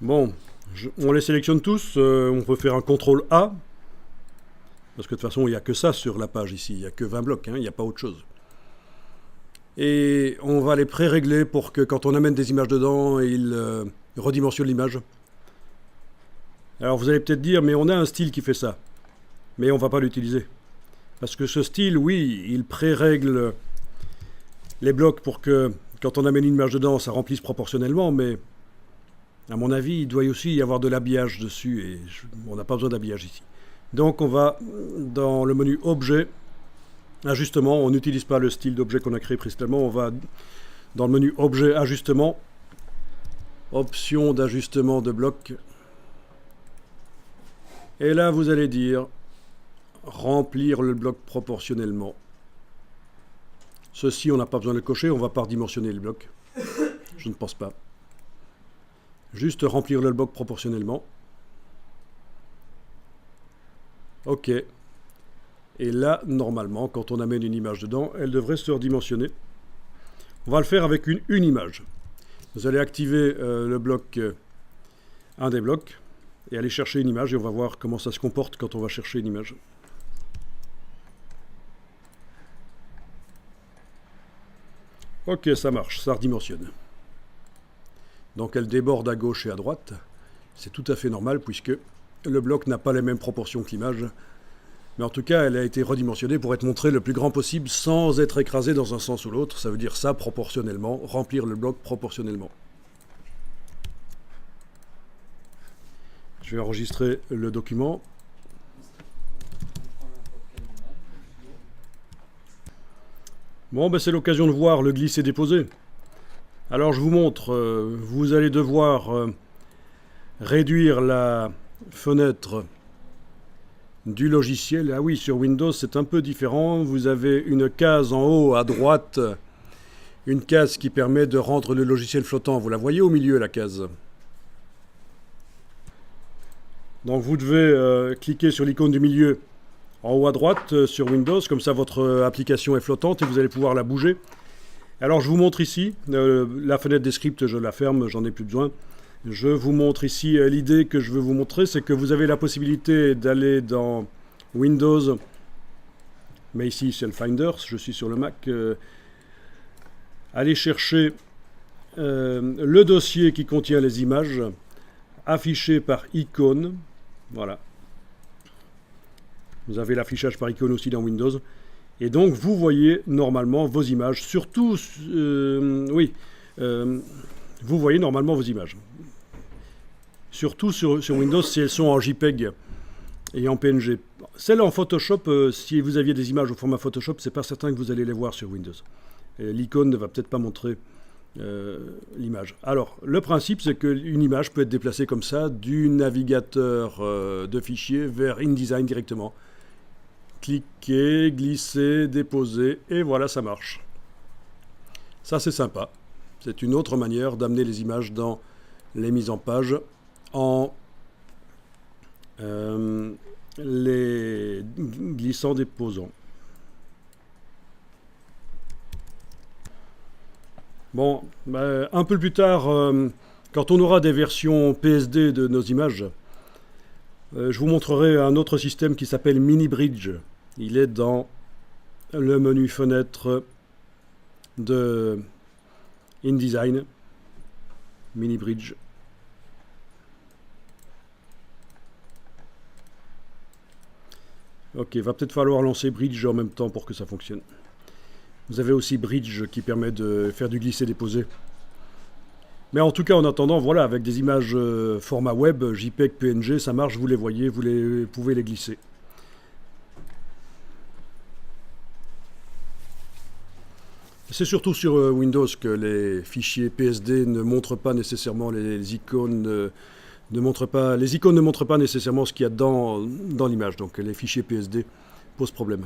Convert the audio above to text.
Bon, on les sélectionne tous, on peut faire un CTRL A, parce que de toute façon il n'y a que ça sur la page ici, il n'y a que 20 blocs, hein, il n'y a pas autre chose. Et on va les pré-régler pour que quand on amène des images dedans, il redimensionne l'image. Alors vous allez peut-être dire, mais on a un style qui fait ça, mais on ne va pas l'utiliser. Parce que ce style, oui, il pré-règle les blocs pour que quand on amène une image dedans, ça remplisse proportionnellement, mais à mon avis, il doit aussi y avoir de l'habillage dessus, et on n'a pas besoin d'habillage ici. Donc on va dans le menu Objet, Ajustement, on n'utilise pas le style d'objet qu'on a créé précédemment, on va dans le menu Objet, Ajustement, Option d'ajustement de bloc, et là vous allez dire remplir le bloc proportionnellement. Ceci, on n'a pas besoin de le cocher, on va pas redimensionner le bloc. Je ne pense pas. Juste remplir le bloc proportionnellement. OK. Et là, normalement, quand on amène une image dedans, elle devrait se redimensionner. On va le faire avec une image. Vous allez activer le bloc, un des blocs, et aller chercher une image, et on va voir comment ça se comporte quand on va chercher une image. Ok, ça marche, ça redimensionne. Donc elle déborde à gauche et à droite. C'est tout à fait normal puisque le bloc n'a pas les mêmes proportions que l'image. Mais en tout cas, elle a été redimensionnée pour être montrée le plus grand possible sans être écrasée dans un sens ou l'autre. Ça veut dire ça proportionnellement, remplir le bloc proportionnellement. Je vais enregistrer le document. Bon, ben c'est l'occasion de voir le glisser-déposer. Alors je vous montre, vous allez devoir réduire la fenêtre du logiciel. Ah oui, sur Windows c'est un peu différent. Vous avez une case en haut à droite, une case qui permet de rendre le logiciel flottant. Vous la voyez au milieu, la case. Donc vous devez cliquer sur l'icône du milieu en haut à droite sur Windows, comme ça votre application est flottante et vous allez pouvoir la bouger. Alors je vous montre ici, la fenêtre des scripts je la ferme, j'en ai plus besoin. Je vous montre ici, l'idée que je veux vous montrer, c'est que vous avez la possibilité d'aller dans Windows, mais ici c'est le Finder, je suis sur le Mac, aller chercher le dossier qui contient les images, affiché par icône, voilà. Vous avez l'affichage par icône aussi dans Windows. Et donc, vous voyez normalement vos images. Surtout, vous voyez normalement vos images. Surtout sur Windows, si elles sont en JPEG et en PNG. Celles en Photoshop, si vous aviez des images au format Photoshop, c'est pas certain que vous allez les voir sur Windows. L'icône ne va peut-être pas montrer l'image. Alors, le principe, c'est qu'une image peut être déplacée comme ça, du navigateur de fichiers vers InDesign directement. Cliquer, glisser, déposer, et voilà, ça marche. Ça, c'est sympa. C'est une autre manière d'amener les images dans les mises en page en les glissant, déposant. Bon, un peu plus tard, quand on aura des versions PSD de nos images, je vous montrerai un autre système qui s'appelle MiniBridge. Il est dans le menu fenêtre de InDesign. MiniBridge. Ok, va peut-être falloir lancer Bridge en même temps pour que ça fonctionne. Vous avez aussi Bridge qui permet de faire du glisser-déposer. Mais en tout cas, en attendant, voilà, avec des images format web, JPEG, PNG, ça marche, vous les voyez, vous pouvez les glisser. C'est surtout sur Windows que les fichiers PSD ne montrent pas nécessairement les icônes, les icônes ne montrent pas nécessairement ce qu'il y a dans l'image, donc les fichiers PSD posent problème.